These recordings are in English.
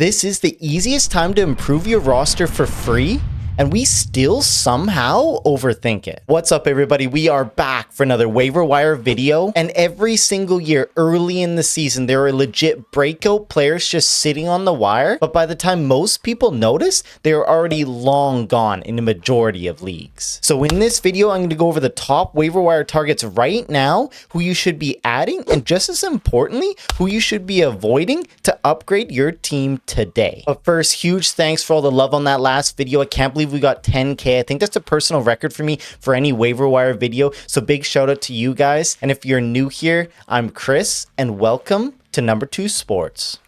This is the easiest time to improve your roster for free, and we still somehow overthink it. What's up, everybody? We are back for another waiver wire video, and every single year early in the season there are legit breakout players just sitting on the wire, but by the time most people notice, they are already long gone in the majority of leagues. So in this video, I'm going to go over the top waiver wire targets right now, who you should be adding, and just as importantly, who you should be avoiding to upgrade your team today. But first, huge thanks for all the love on that last video. I can't believe we got 10K. I think that's a personal record for me for any waiver wire video. So big shout out to you guys. And if you're new here, I'm Chris and welcome to Number 2 Sports.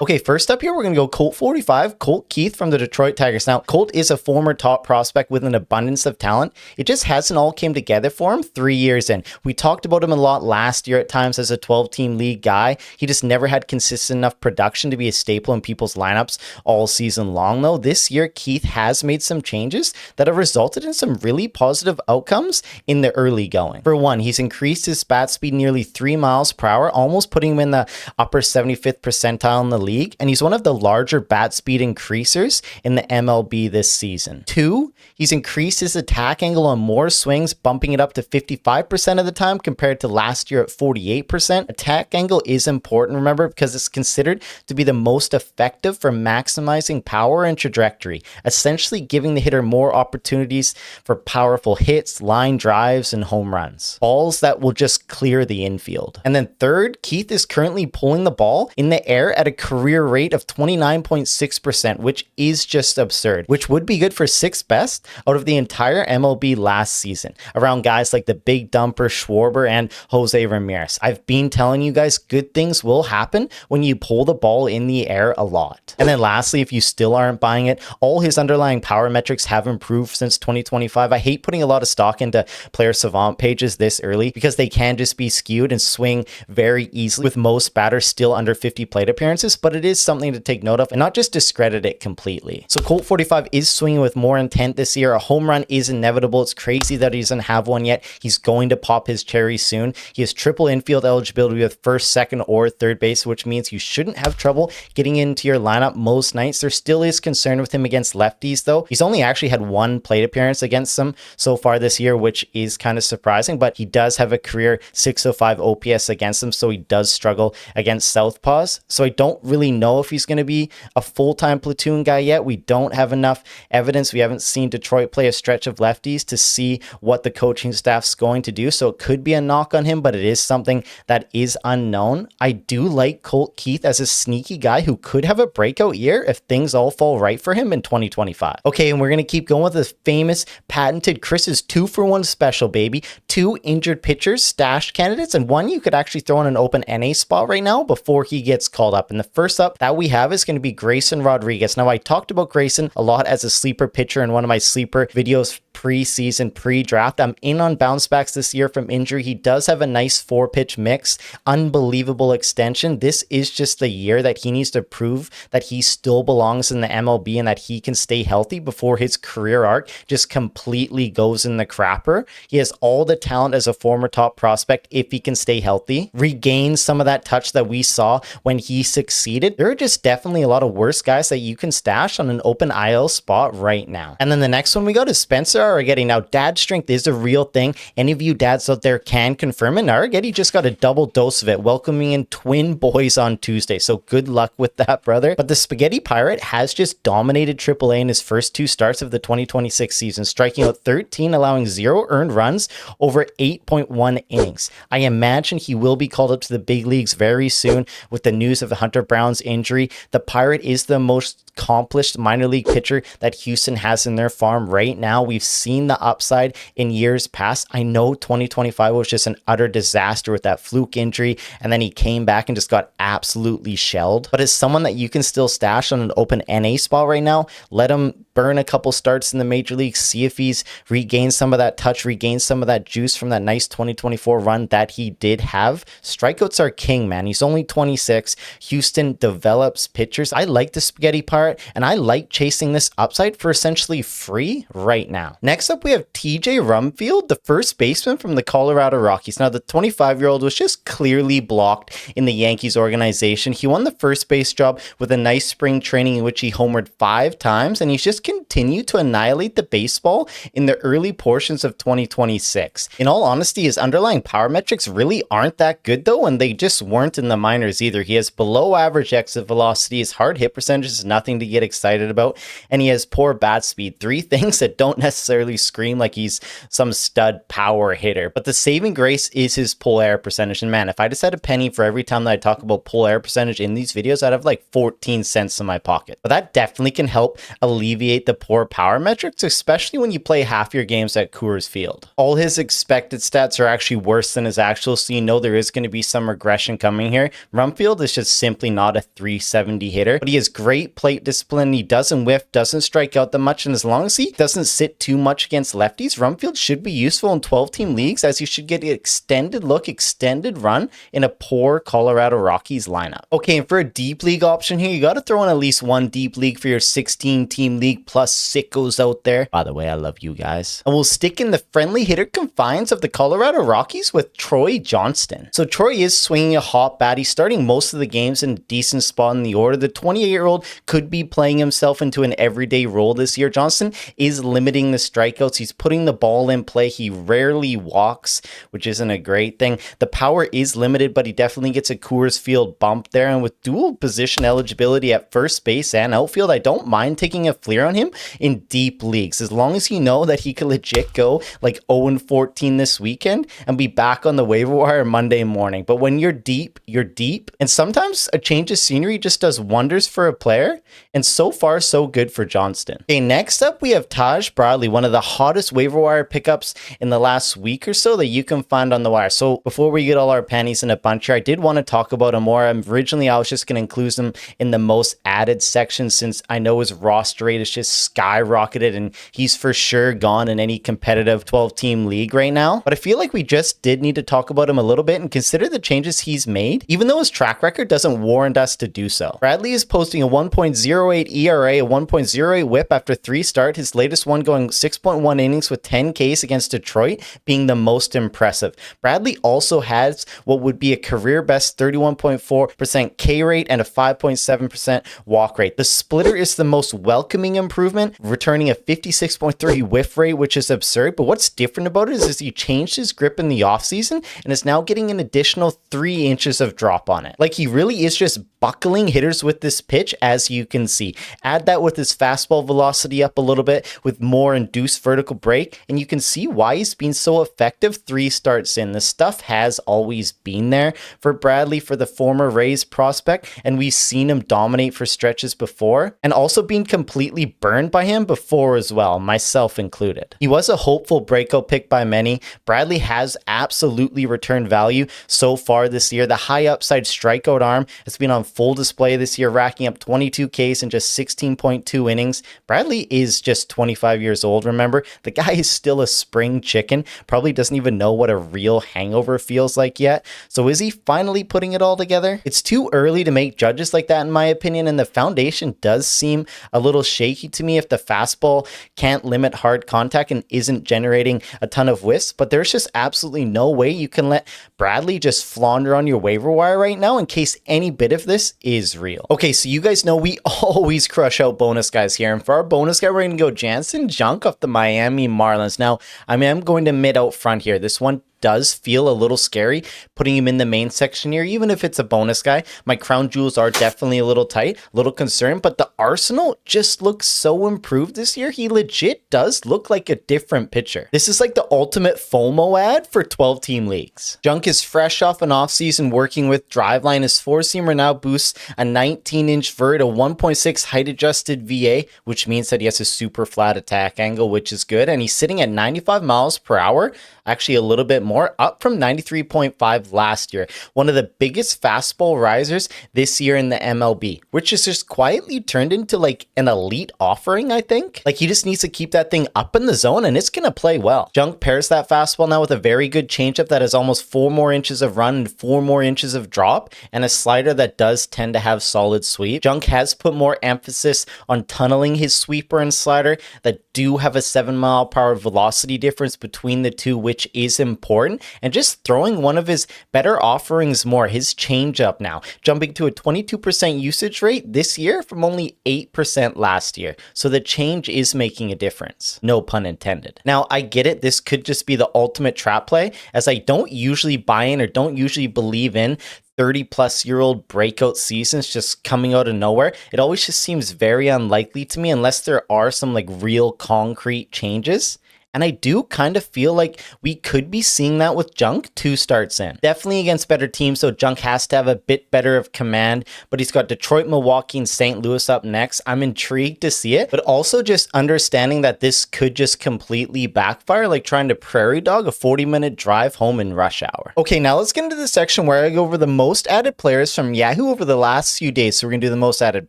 Okay, first up here, we're going to go Colt 45, Colt Keith from the Detroit Tigers. Now, Colt is a former top prospect with an abundance of talent. It just hasn't all came together for him 3 years in. We talked about him a lot last year at times as a 12-team league guy. He just never had consistent enough production to be a staple in people's lineups all season long, though. This year, Keith has made some changes that have resulted in some really positive outcomes in the early going. For one, he's increased his bat speed nearly 3 miles per hour, almost putting him in the upper 75th percentile in the league, and he's one of the larger bat speed increasers in the MLB this season. 2, he's increased his attack angle on more swings, bumping it up to 55% of the time compared to last year at 48%. Attack angle is important, remember, because it's considered to be the most effective for maximizing power and trajectory, essentially giving the hitter more opportunities for powerful hits, line drives, and home runs. Balls that will just clear the infield. And then third, Keith is currently pulling the ball in the air at a career rate of 29.6%, which is just absurd, which would be good for 6th best out of the entire MLB last season, around guys like the big dumper Schwarber and Jose Ramirez. I've been telling you guys, good things will happen when you pull the ball in the air a lot. And then lastly, if you still aren't buying it, all his underlying power metrics have improved since 2025. I hate putting a lot of stock into player savant pages this early because they can just be skewed and swing very easily, with most batters still under 50 plate appearances, but it is something to take note of and not just discredit it completely. So Colt 45 is swinging with more intent this year. A home run is inevitable. It's crazy that he doesn't have one yet. He's going to pop his cherry soon. He has triple infield eligibility with first, second, or third base, which means you shouldn't have trouble getting into your lineup most nights. There still is concern with him against lefties, though. He's only actually had one plate appearance against them so far this year, which is kind of surprising, but he does have a career 605 OPS against them, so he does struggle against southpaws. So I don't really know if he's going to be a full-time platoon guy yet. We don't have enough evidence. We haven't seen Detroit play a stretch of lefties to see what the coaching staff's going to do, so it could be a knock on him, but it is something that is unknown. I do like Colt Keith as a sneaky guy who could have a breakout year if things all fall right for him in 2025. Okay, and we're going to keep going with the famous patented Chris's 2-for-1 special, baby. 2 injured pitchers, stash candidates, and one you could actually throw in an open NA spot right now before he gets called up. And the first up that we have is going to be Grayson Rodriguez. Now, I talked about Grayson a lot as a sleeper pitcher in one of my sleeper videos pre-season, pre-draft. I'm in on bounce backs this year from injury. He does have a nice 4-pitch mix, unbelievable extension. This is just the year that he needs to prove that he still belongs in the MLB and that he can stay healthy before his career arc just completely goes in the crapper. He has all the talent as a former top prospect if he can stay healthy, regain some of that touch that we saw when he succeeded. There are just definitely a lot of worse guys that you can stash on an open IL spot right now. And then the next one we got is Spencer Arrighetti. Now, dad strength is a real thing. Any of you dads out there can confirm it. Arrighetti just got a double dose of it, welcoming in twin boys on Tuesday. So good luck with that, brother. But the Spaghetti Pirate has just dominated AAA in his first 2 starts of the 2026 season, striking out 13, allowing 0 earned runs over 8.1 innings. I imagine he will be called up to the big leagues very soon with the news of Hunter Brown's injury. The Pirate is the most accomplished minor league pitcher that Houston has in their farm right now. We've seen the upside in years past. I know 2025 was just an utter disaster with that fluke injury, and then he came back and just got absolutely shelled. But as someone that you can still stash on an open NA spot right now, let him burn a couple starts in the major leagues, see if he's regained some of that touch, regained some of that juice from that nice 2024 run that he did have. Strikeouts are king, man. He's only 26. Houston even develops pitchers. I like the spaghetti part, and I like chasing this upside for essentially free right now. Next up, we have TJ Rumfield, the first baseman from the Colorado Rockies. Now, the 25-year-old was just clearly blocked in the Yankees organization. He won the first base job with a nice spring training in which he homered 5 times, and he's just continued to annihilate the baseball in the early portions of 2026. In all honesty, his underlying power metrics really aren't that good though, and they just weren't in the minors either. He has below average exit velocity, his hard hit percentage is nothing to get excited about, and he has poor bat speed. 3 things that don't necessarily scream like he's some stud power hitter. But the saving grace is his pull air percentage, and man, if I just had a penny for every time that I talk about pull air percentage in these videos, I'd have like 14 cents in my pocket. But that definitely can help alleviate the poor power metrics, especially when you play half your games at Coors Field. All his expected stats are actually worse than his actual, so you know there is going to be some regression coming here. Rumfield is just simply not a 370 hitter, but he has great plate discipline. He doesn't whiff, doesn't strike out that much, and as long as he doesn't sit too much against lefties, Rumfield should be useful in 12-team leagues, as you should get an extended look, extended run in a poor Colorado Rockies lineup. Okay, and for a deep league option here, you got to throw in at least one deep league for your 16-team league plus sickos out there. By the way, I love you guys. And we'll stick in the friendly hitter confines of the Colorado Rockies with Troy Johnston. So Troy is swinging a hot bat. He's starting most of the games in a decent spot in the order. The 28-year-old could be playing himself into an everyday role this year. Johnston is limiting the strikeouts. He's putting the ball in play. He rarely walks, which isn't a great thing. The power is limited, but he definitely gets a Coors Field bump there. And with dual position eligibility at first base and outfield, I don't mind taking a fleer on him in deep leagues, as long as you know that he could legit go like 0-14 this weekend and be back on the waiver wire Monday morning. But when you're deep, you're deep. And sometimes a change of scenery just does wonders for a player. And so far, so good for Johnston. Okay, next up, we have Taj Bradley, one of the hottest waiver wire pickups in the last week or so that you can find on the wire. So before we get all our pennies in a bunch here, I did want to talk about him more. Originally, I was just going to include him in the most added section, since I know his roster rate is just skyrocketed and he's for sure gone in any competitive 12-team league right now. But I feel like we just did need to talk about him a little bit and consider the changes he's made, even though his track record doesn't warrant us to do so. Bradley is posting a 1.08 ERA, a 1.08 whip after 3 starts, his latest one going 6.1 innings with 10 Ks against Detroit being the most impressive. Bradley also has what would be a career best 31.4% K rate and a 5.7% walk rate. The splitter is the most welcoming improvement, returning a 56.3 whiff rate, which is absurd. But what's different about it is he changed his grip in the offseason and is now getting an additional 3 inches of drop on it. Like, he really is just buckling hitters with this pitch, as you can see. Add that with his fastball velocity up a little bit with more induced vertical break, and you can see why he's been so effective 3 starts in. The stuff has always been there for Bradley, for the former Rays prospect, and we've seen him dominate for stretches before, and also being completely burned by him before as well, myself included. He was a hopeful breakout pick by many. Bradley has absolutely returned value so far this year. The high upside strikeout arm has been on full display this year, racking up 22 Ks in just 16.2 innings. Bradley is just 25 years old, remember? The guy is still a spring chicken, probably doesn't even know what a real hangover feels like yet. So is he finally putting it all together? It's too early to make judges like that in my opinion, and the foundation does seem a little shaky to me if the fastball can't limit hard contact and isn't generating a ton of whiffs. But there's just absolutely no way you can let Bradley just flounder on your waiver wire right now in case any bit of this is real. Okay, so you guys know we always crush out bonus guys here, and for our bonus guy, we're going to go Jansen Junk off the Miami Marlins. Now, I mean, I'm going to admit out front here, this one does feel a little scary putting him in the main section here, even if it's a bonus guy. My crown jewels are definitely a little tight, a little concerned, but the arsenal just looks so improved this year. He legit does look like a different pitcher. This is like the ultimate FOMO ad for 12-team leagues. Junk is fresh off an offseason working with Driveline. His 4-seamer now boosts a 19-inch vert, a 1.6 height-adjusted VA, which means that he has a super flat attack angle, which is good, and he's sitting at 95 miles per hour, actually a little bit more, up from 93.5 last year. One of the biggest fastball risers this year in the MLB, which is just quietly turned into like an elite offering, I think. Like he just needs to keep that thing up in the zone and it's gonna play well. Junk pairs that fastball now with a very good changeup that has almost 4 more inches of run and 4 more inches of drop, and a slider that does tend to have solid sweep. Junk has put more emphasis on tunneling his sweeper and slider that do have a 7-mile-per-hour velocity difference between the two, which is important, and just throwing one of his better offerings more, his changeup now, jumping to a 22% usage rate this year from only 8% last year. So the change is making a difference. No pun intended. Now, I get it. This could just be the ultimate trap play, as I don't usually buy in or don't usually believe in 30-plus-year-old breakout seasons just coming out of nowhere. It always just seems very unlikely to me unless there are some like real concrete changes. And I do kind of feel like we could be seeing that with Junk 2 starts in. Definitely against better teams, so Junk has to have a bit better of command, but he's got Detroit, Milwaukee, and St. Louis up next. I'm intrigued to see it, but also just understanding that this could just completely backfire, like trying to prairie dog a 40-minute drive home in rush hour. Okay, now let's get into the section where I go over the most added players from Yahoo over the last few days. So we're going to do the most added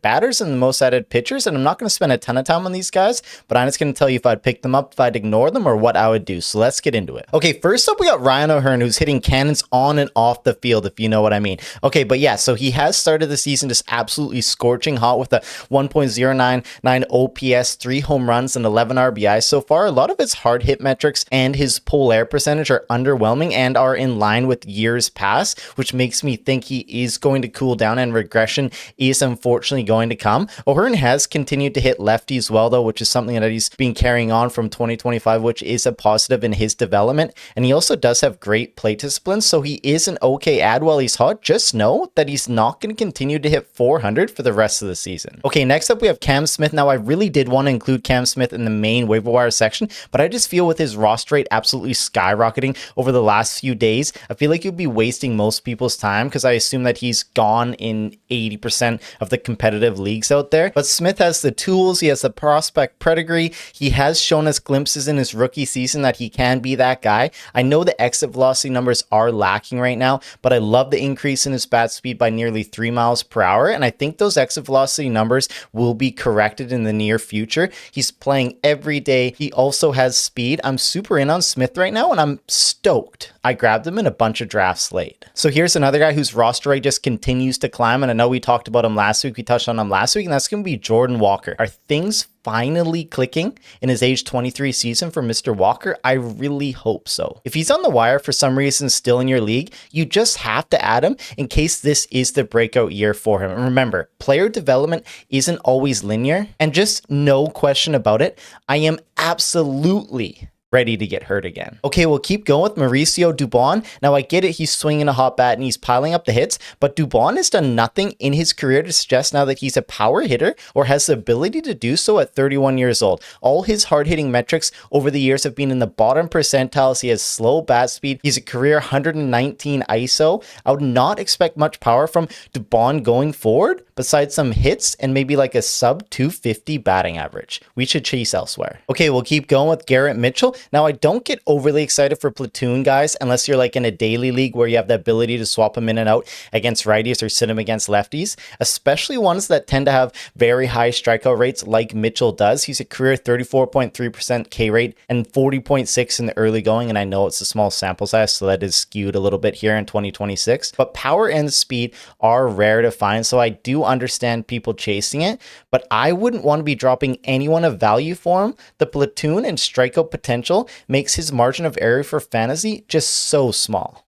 batters and the most added pitchers, and I'm not going to spend a ton of time on these guys, but I'm just going to tell you if I'd pick them up, if I'd ignore them, or what I would do. So let's get into it. Okay, first up, we got Ryan O'Hearn, who's hitting cannons on and off the field, if you know what I mean. Okay, but yeah, so he has started the season just absolutely scorching hot with a 1.099 OPS, 3 home runs, and 11 RBIs so far. A lot of his hard hit metrics and his pull air percentage are underwhelming and are in line with years past, which makes me think he is going to cool down and regression is unfortunately going to come. O'Hearn has continued to hit lefties well, though, which is something that he's been carrying on from 2025, which is a positive in his development. And he also does have great plate discipline, so he is an okay ad while he's hot. Just know that he's not going to continue to hit 400 for the rest of the season. Okay, next up we have Cam Smith. Now, I really did want to include Cam Smith in the main waiver wire section, but I just feel with his roster rate absolutely skyrocketing over the last few days, I feel like you'd be wasting most people's time because I assume that he's gone in 80% of the competitive leagues out there. But Smith has the tools, he has the prospect pedigree, he has shown us glimpses in his rookie season that he can be that guy. I know the exit velocity numbers are lacking right now, but I love the increase in his bat speed by nearly 3 miles per hour, and I think those exit velocity numbers will be corrected in the near future. He's playing every day. He also has speed. I'm super in on Smith right now, and I'm stoked I grabbed him in a bunch of drafts late. So here's another guy whose roster rate just continues to climb, and I know we talked about him last week. We touched on him last week, and that's going to be Jordan Walker. Are things finally clicking in his age 23 season for Mr. Walker? I really hope so. If he's on the wire for some reason still in your league, you just have to add him in case this is the breakout year for him. And remember, player development isn't always linear, and just no question about it, I am absolutely ready to get hurt again. Okay, we'll keep going with Mauricio Dubon. Now, I get it, he's swinging a hot bat and he's piling up the hits, but Dubon has done nothing in his career to suggest now that he's a power hitter or has the ability to do so at 31 years old. All his hard-hitting metrics over the years have been in the bottom percentiles. He has slow bat speed. He's a career 119 ISO. I would not expect much power from Dubon going forward, besides some hits and maybe like a sub 250 batting average. We should chase elsewhere. Okay, we'll keep going with Garrett Mitchell. Now, I don't get overly excited for platoon guys unless you're like in a daily league where you have the ability to swap them in and out against righties or sit them against lefties, especially ones that tend to have very high strikeout rates like Mitchell does. He's a career 34.3% K rate and 40.6 in the early going, and I know it's a small sample size, so that is skewed a little bit here in 2026, but power and speed are rare to find, so I do understand people chasing it, but I wouldn't want to be dropping anyone of value for him. The platoon and strikeout potential makes his margin of error for fantasy just so small.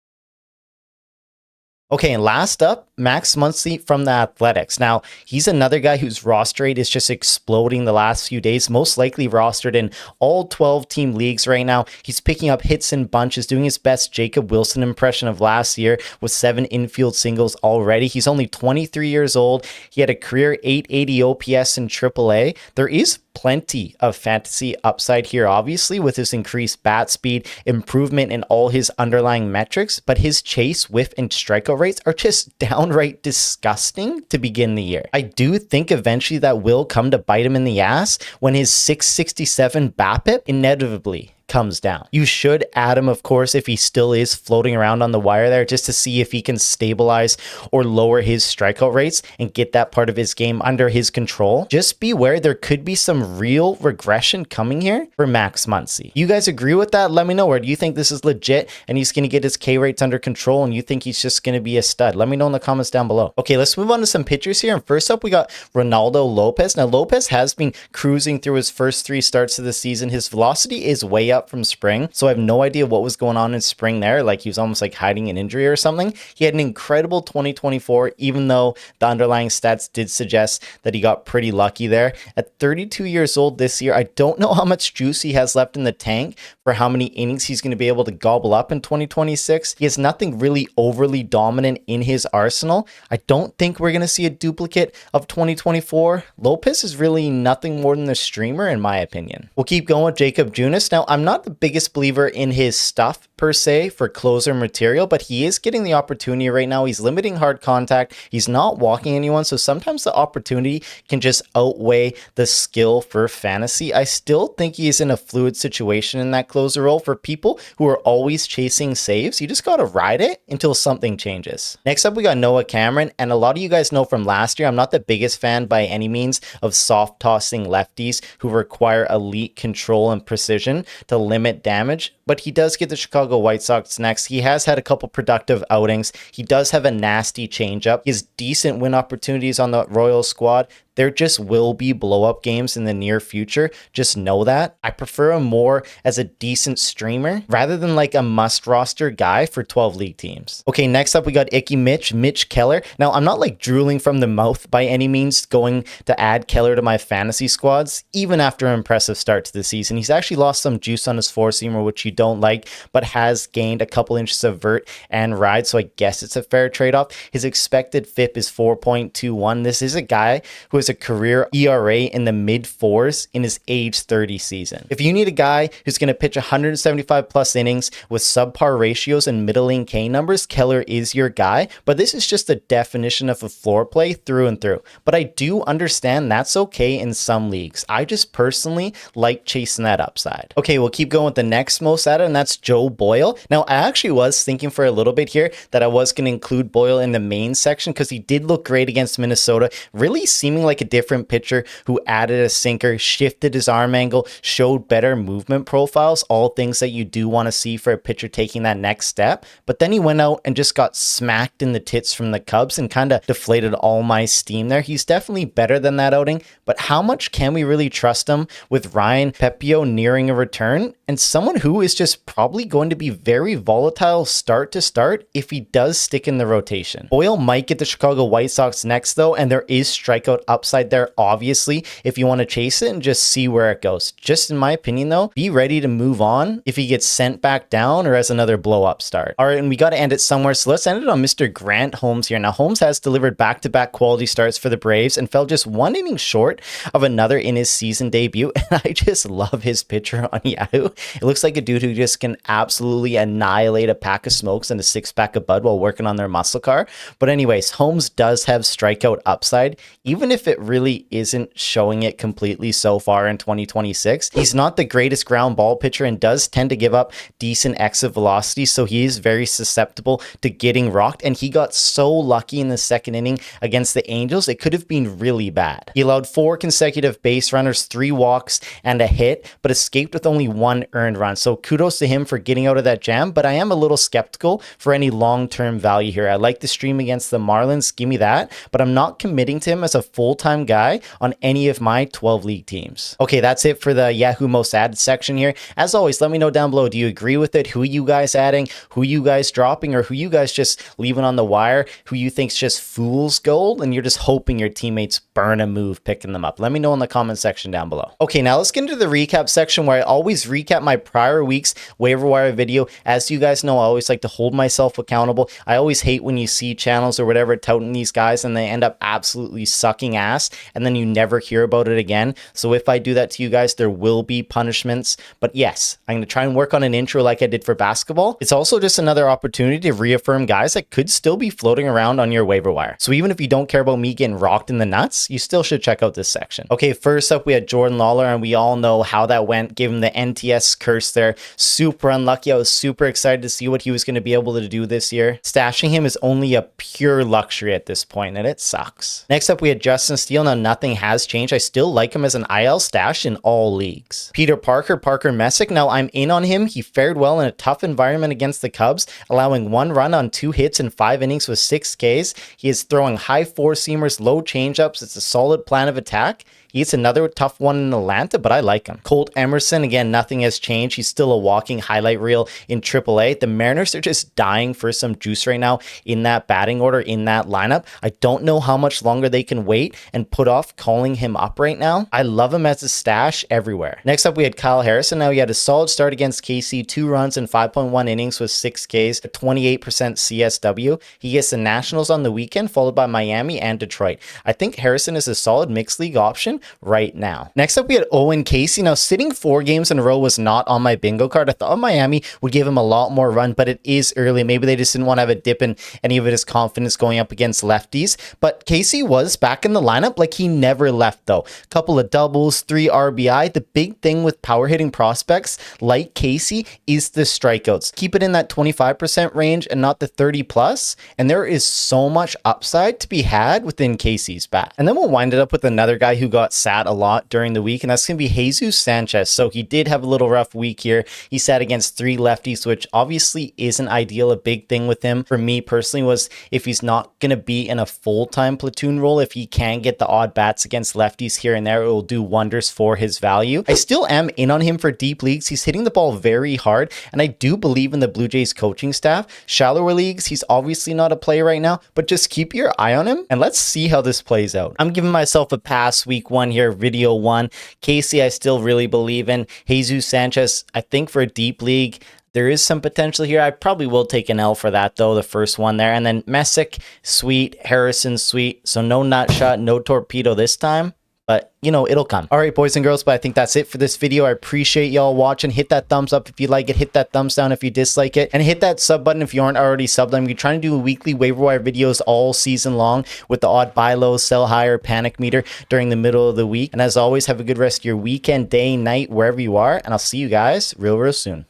Okay, and last up, Max Muncy from the Athletics. Now, he's another guy whose roster rate is just exploding the last few days, most likely rostered in all 12-team leagues right now. He's picking up hits in bunches, doing his best Jacob Wilson impression of last year with 7 infield singles already. He's only 23 years old. He had a career 880 OPS in AAA. There is plenty of fantasy upside here, obviously, with his increased bat speed, improvement in all his underlying metrics, but his chase, whiff, and strikeout rates are just downright disgusting to begin the year. I do think eventually that will come to bite him in the ass when his 667 BABIP inevitably comes down. You should add him, of course, if he still is floating around on the wire there, just to see if he can stabilize or lower his strikeout rates and get that part of his game under his control. Just beware, there could be some real regression coming here for Max Muncy. You guys agree with that? Let me know. Or do you think this is legit and he's going to get his K rates under control and you think he's just going to be a stud? Let me know in the comments down below. Okay, let's move on to some pitchers here. And first up, we got Ronaldo Lopez. Now, Lopez has been cruising through his first 3 starts of the season. His velocity is way up from spring, so I have no idea what was going on in spring there. Like, he was almost like hiding an injury or something. He had an incredible 2024, even though the underlying stats did suggest that he got pretty lucky there. At 32 years old this year, I don't know how much juice he has left in the tank for how many innings he's going to be able to gobble up in 2026. He has nothing really overly dominant in his arsenal. I don't think we're going to see a duplicate of 2024. Lopez is really nothing more than a streamer, in my opinion. We'll keep going with Jacob Junis. Now, I'm not the biggest believer in his stuff per se for closer material, but he is getting the opportunity right now. He's limiting hard contact. He's not walking anyone, so sometimes the opportunity can just outweigh the skill for fantasy. I still think he's in a fluid situation in that closer role. For people who are always chasing saves, you just got to ride it until something changes. Next up, we got Noah Cameron, and a lot of you guys know from last year, I'm not the biggest fan by any means of soft tossing lefties who require elite control and precision to limit damage, but he does get the Chicago White Sox next. He has had a couple productive outings. He does have a nasty changeup. He has decent win opportunities on the Royals squad. There just will be blow-up games in the near future. Just know that. I prefer him more as a decent streamer rather than like a must-roster guy for 12 league teams. Okay, next up we got Mitch Keller. Now, I'm not like drooling from the mouth by any means going to add Keller to my fantasy squads, even after an impressive start to the season. He's actually lost some juice on his four-seamer, which you don't like, but has gained a couple inches of vert and ride, so I guess it's a fair trade-off. His expected FIP is 4.21. This is a guy who has a career ERA in the mid-4s in his age 30 season. If you need a guy who's going to pitch 175 plus innings with subpar ratios and middling K numbers, Keller is your guy, but this is just the definition of a floor play through and through. But I do understand that's okay in some leagues. I just personally like chasing that upside. Okay, we'll keep going with the next most added, and that's Joe Boyle. Now, I actually was thinking for a little bit here that I was going to include Boyle in the main section because he did look great against Minnesota, really seeming like a different pitcher who added a sinker, shifted his arm angle, showed better movement profiles, all things that you do want to see for a pitcher taking that next step. But then he went out and just got smacked in the tits from the Cubs and kind of deflated all my steam there. He's definitely better than that outing, but how much can we really trust him with Ryan Pepio nearing a return and someone who is just probably going to be very volatile start to start if he does stick in the rotation? Boyle might get the Chicago White Sox next though, and there is strikeout upside there, obviously, if you want to chase it and just see where it goes. Just in my opinion though, be ready to move on if he gets sent back down or as another blow up start. All right, and we got to end it somewhere, so let's end it on Mr. Grant Holmes here. Now, Holmes has delivered back-to-back quality starts for the Braves and fell just one inning short of another in his season debut, and I just love his picture on Yahoo. It looks like a dude who just can absolutely annihilate a pack of smokes and a six-pack of Bud while working on their muscle car. But anyways, Holmes does have strikeout upside, even if it really isn't showing it completely so far in 2026. He's not the greatest ground ball pitcher and does tend to give up decent exit velocity, so he is very susceptible to getting rocked, and he got so lucky in the second inning against the Angels, it could have been really bad. He allowed 4 consecutive base runners, 3 walks, and a hit, but escaped with only 1 earned run, so kudos to him for getting out of that jam, but I am a little skeptical for any long-term value here. I like the stream against the Marlins, give me that, but I'm not committing to him as a full-time guy on any of my 12 league teams. Okay, that's it for the Yahoo most added section here. As always, let me know down below, do you agree with it? Who you guys adding? Who you guys dropping? Or who you guys just leaving on the wire? Who you think's just fool's gold and you're just hoping your teammates burn a move picking them up? Let me know in the comment section down below. Okay, now let's get into the recap section where I always recap my prior week's waiver wire video. As you guys know, I always like to hold myself accountable. I always hate when you see channels or whatever touting these guys and they end up absolutely sucking ass mass and then you never hear about it again. So if I do that to you guys, there will be punishments. But yes, I'm going to try and work on an intro like I did for basketball. It's also just another opportunity to reaffirm guys that could still be floating around on your waiver wire. So even if you don't care about me getting rocked in the nuts, you still should check out this section. Okay, first up, we had Jordan Lawler, and we all know how that went. Gave him the NTS curse there. Super unlucky. I was super excited to see what he was going to be able to do this year. Stashing him is only a pure luxury at this point, and it sucks. Next up, we had Justin Steele. Now, nothing has changed. I still like him as an IL stash in all leagues. Peter Parker Messick. Now, I'm in on him. He fared well in a tough environment against the Cubs, allowing 1 run on 2 hits in 5 innings with 6 Ks. He is throwing high 4-seamers, low changeups. It's a solid plan of attack. He's another tough one in Atlanta, but I like him. Colt Emerson, again, nothing has changed. He's still a walking highlight reel in AAA. The Mariners are just dying for some juice right now in that batting order, in that lineup. I don't know how much longer they can wait and put off calling him up right now. I love him as a stash everywhere. Next up, we had Kyle Harrison. Now, he had a solid start against KC, 2 runs in 5.1 innings with 6 Ks, a 28% CSW. He gets the Nationals on the weekend, followed by Miami and Detroit. I think Harrison is a solid mixed league option right now. Next up, we had Owen Casey. Now, sitting 4 games in a row was not on my bingo card. I thought Miami would give him a lot more run, but it is early. Maybe they just didn't want to have a dip in any of his confidence going up against lefties. But Casey was back in the lineup like he never left, though. Couple of doubles, 3 RBI. The big thing with power hitting prospects like Casey is the strikeouts. Keep it in that 25% range and not the 30 plus. And there is so much upside to be had within Casey's bat. And then we'll wind it up with another guy who got sat a lot during the week, and that's going to be Jesus Sanchez. So he did have a little rough week here. He sat against 3 lefties, which obviously isn't ideal. A big thing with him for me personally was if he's not going to be in a full-time platoon role, if he can get the odd bats against lefties here and there, it will do wonders for his value. I still am in on him for deep leagues. He's hitting the ball very hard, and I do believe in the Blue Jays coaching staff. Shallower leagues, he's obviously not a play right now, but just keep your eye on him and let's see how this plays out. I'm giving myself a pass week 1 here, video 1. Casey, I still really believe in. Jesus Sanchez, I think for a deep league, there is some potential here. I probably will take an L for that, though, the first one there. And then Messick, sweet. Harrison, sweet. So no nut shot, no torpedo this time. But, you know, it'll come. All right, boys and girls, but I think that's it for this video. I appreciate y'all watching. Hit that thumbs up if you like it. Hit that thumbs down if you dislike it. And hit that sub button if you aren't already subbed. I'm going to be trying to do weekly waiver wire videos all season long with the odd buy low, sell high, or panic meter during the middle of the week. And as always, have a good rest of your weekend, day, night, wherever you are. And I'll see you guys real soon.